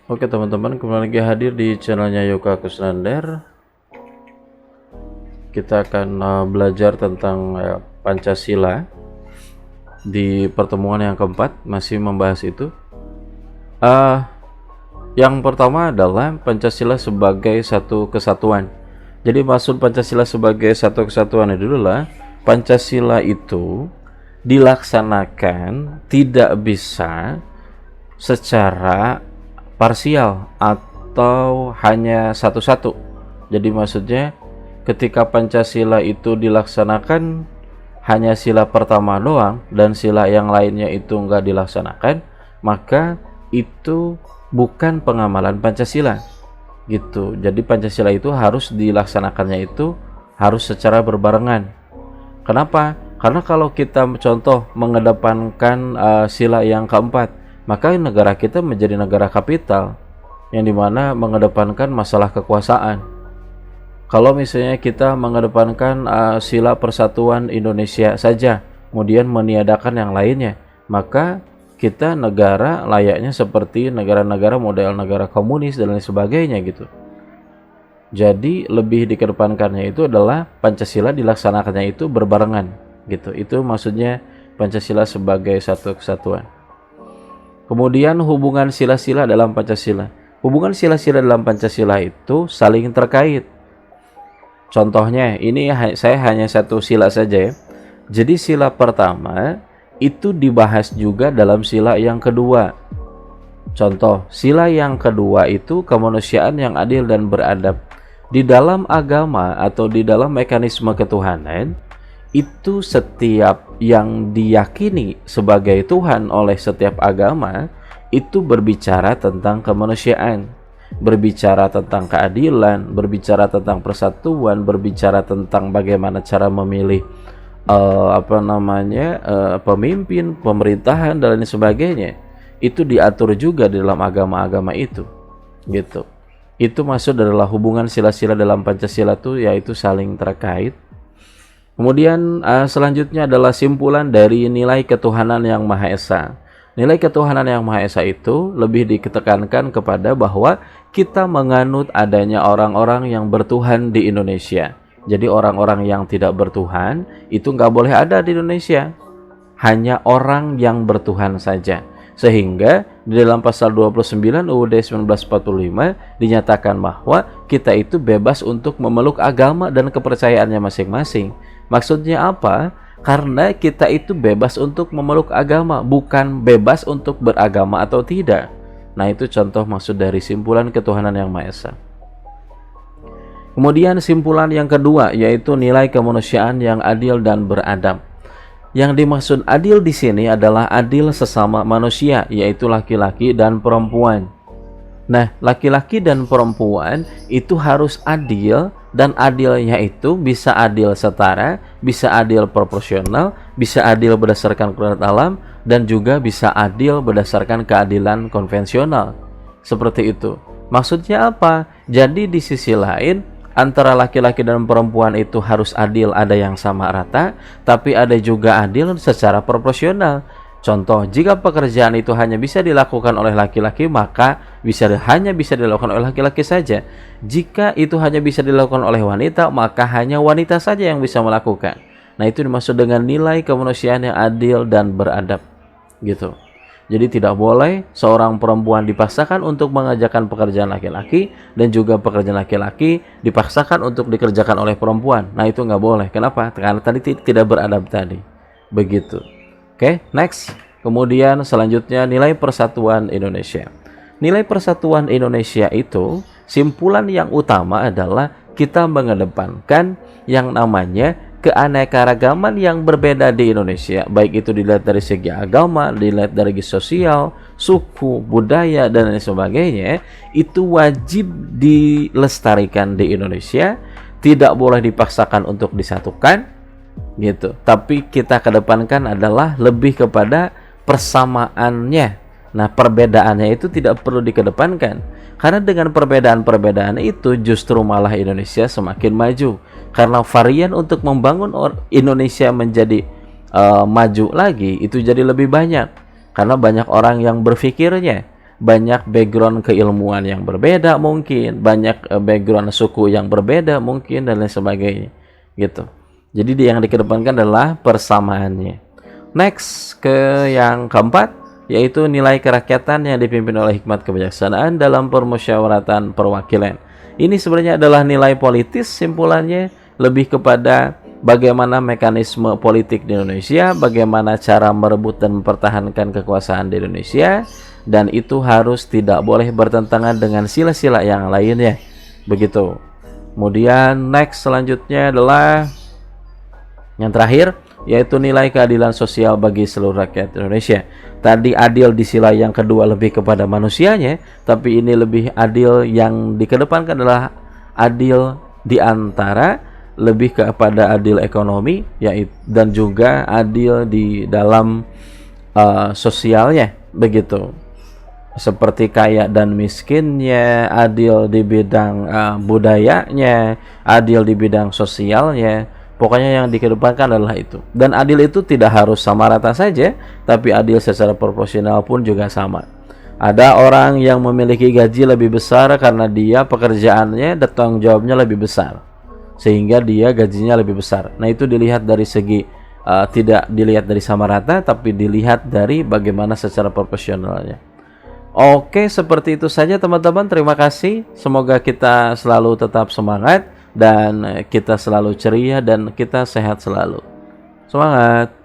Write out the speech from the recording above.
Oke teman-teman, kembali lagi hadir di channelnya Yoga Kusnandar. Kita akan belajar tentang Pancasila di pertemuan yang keempat, masih membahas itu. Yang pertama adalah Pancasila sebagai satu kesatuan. Jadi maksud Pancasila sebagai satu kesatuan itu adalah Pancasila itu dilaksanakan tidak bisa secara parsial atau hanya satu-satu. Jadi maksudnya ketika Pancasila itu dilaksanakan hanya sila pertama doang dan sila yang lainnya itu enggak dilaksanakan, maka itu bukan pengamalan Pancasila gitu. Jadi Pancasila itu harus dilaksanakannya itu harus secara berbarengan. Kenapa? Karena kalau kita contoh mengedepankan sila yang keempat, maka negara kita menjadi negara kapital yang dimana mengedepankan masalah kekuasaan. Kalau misalnya kita mengedepankan sila persatuan Indonesia saja, kemudian meniadakan yang lainnya, maka kita negara layaknya seperti negara-negara model negara komunis dan lain sebagainya gitu. Jadi lebih dikedepankannya itu adalah Pancasila dilaksanakannya itu berbarengan gitu. Itu maksudnya Pancasila sebagai satu kesatuan. Kemudian hubungan sila-sila dalam Pancasila. Hubungan sila-sila dalam Pancasila itu saling terkait. Contohnya, ini saya hanya satu sila saja ya. Jadi sila pertama itu dibahas juga dalam sila yang kedua. Contoh, sila yang kedua itu kemanusiaan yang adil dan beradab. Di dalam agama atau di dalam mekanisme ketuhanan, itu setiap yang diyakini sebagai Tuhan oleh setiap agama itu berbicara tentang kemanusiaan, berbicara tentang keadilan, berbicara tentang persatuan, berbicara tentang bagaimana cara memilih pemimpin, pemerintahan dan lain sebagainya. Itu diatur juga di dalam agama-agama itu gitu. Itu maksud adalah hubungan sila-sila dalam Pancasila itu yaitu saling terkait. Kemudian selanjutnya adalah simpulan dari nilai ketuhanan yang Maha Esa. Nilai ketuhanan yang Maha Esa itu lebih ditekankan kepada bahwa kita menganut adanya orang-orang yang bertuhan di Indonesia. Jadi orang-orang yang tidak bertuhan itu nggak boleh ada di Indonesia. Hanya orang yang bertuhan saja. Sehingga di dalam pasal 29 UUD 1945 dinyatakan bahwa kita itu bebas untuk memeluk agama dan kepercayaannya masing-masing. Maksudnya apa? Karena kita itu bebas untuk memeluk agama, bukan bebas untuk beragama atau tidak. Nah, itu contoh maksud dari simpulan ketuhanan yang Maha Esa. Kemudian simpulan yang kedua yaitu nilai kemanusiaan yang adil dan beradab. Yang dimaksud adil di sini adalah adil sesama manusia, yaitu laki-laki dan perempuan. Nah, laki-laki dan perempuan itu harus adil, dan adilnya itu bisa adil setara, bisa adil proporsional, bisa adil berdasarkan kodrat alam, dan juga bisa adil berdasarkan keadilan konvensional. Seperti itu. Maksudnya apa? Jadi di sisi lain, antara laki-laki dan perempuan itu harus adil, ada yang sama rata, tapi ada juga adil secara proporsional. Contoh, jika pekerjaan itu hanya bisa dilakukan oleh laki-laki, maka hanya bisa dilakukan oleh laki-laki saja. Jika itu hanya bisa dilakukan oleh wanita, maka hanya wanita saja yang bisa melakukan. Nah, itu dimaksud dengan nilai kemanusiaan yang adil dan beradab. Gitu. Jadi tidak boleh seorang perempuan dipaksakan untuk mengerjakan pekerjaan laki-laki, dan juga pekerjaan laki-laki dipaksakan untuk dikerjakan oleh perempuan. Nah, itu nggak boleh. Kenapa? Karena tadi tidak beradab tadi. Begitu. Oke, next. Kemudian selanjutnya nilai persatuan Indonesia. Nilai persatuan Indonesia itu simpulan yang utama adalah kita mengedepankan yang namanya keanekaragaman yang berbeda di Indonesia. Baik itu dilihat dari segi agama, dilihat dari segi sosial, suku, budaya, dan lain sebagainya. Itu wajib dilestarikan di Indonesia. Tidak boleh dipaksakan untuk disatukan. Gitu. Tapi kita kedepankan adalah lebih kepada persamaannya. Nah, perbedaannya itu tidak perlu dikedepankan. Karena dengan perbedaan-perbedaan itu justru malah Indonesia semakin maju. Karena varian untuk membangun Indonesia menjadi maju lagi itu jadi lebih banyak. Karena banyak orang yang berpikirnya banyak background keilmuan yang berbeda mungkin, banyak background suku yang berbeda mungkin, dan lain sebagainya gitu. Jadi yang dikedepankan adalah persamaannya. Next, ke yang keempat, yaitu nilai kerakyatan yang dipimpin oleh hikmat kebijaksanaan dalam permusyawaratan perwakilan. Ini sebenarnya adalah nilai politis, simpulannya lebih kepada bagaimana mekanisme politik di Indonesia, bagaimana cara merebut dan mempertahankan kekuasaan di Indonesia, dan itu harus tidak boleh bertentangan dengan sila-sila yang lainnya. Begitu. Kemudian next selanjutnya adalah yang terakhir, yaitu nilai keadilan sosial bagi seluruh rakyat Indonesia. Tadi adil di sila yang kedua lebih kepada manusianya, tapi ini lebih adil, yang dikedepankan adalah adil di antara lebih kepada adil ekonomi, yaitu dan juga adil di dalam sosialnya, begitu. Seperti kaya dan miskinnya, adil di bidang budayanya, adil di bidang sosialnya. Pokoknya yang dikedepankan adalah itu. Dan adil itu tidak harus sama rata saja, tapi adil secara proporsional pun juga sama. Ada orang yang memiliki gaji lebih besar karena dia pekerjaannya dan tanggung jawabnya lebih besar, sehingga dia gajinya lebih besar. Nah, itu dilihat dari segi tidak dilihat dari sama rata, tapi dilihat dari bagaimana secara proporsionalnya. Oke, seperti itu saja teman-teman. Terima kasih. Semoga kita selalu tetap semangat, dan kita selalu ceria, dan kita sehat selalu. Semangat!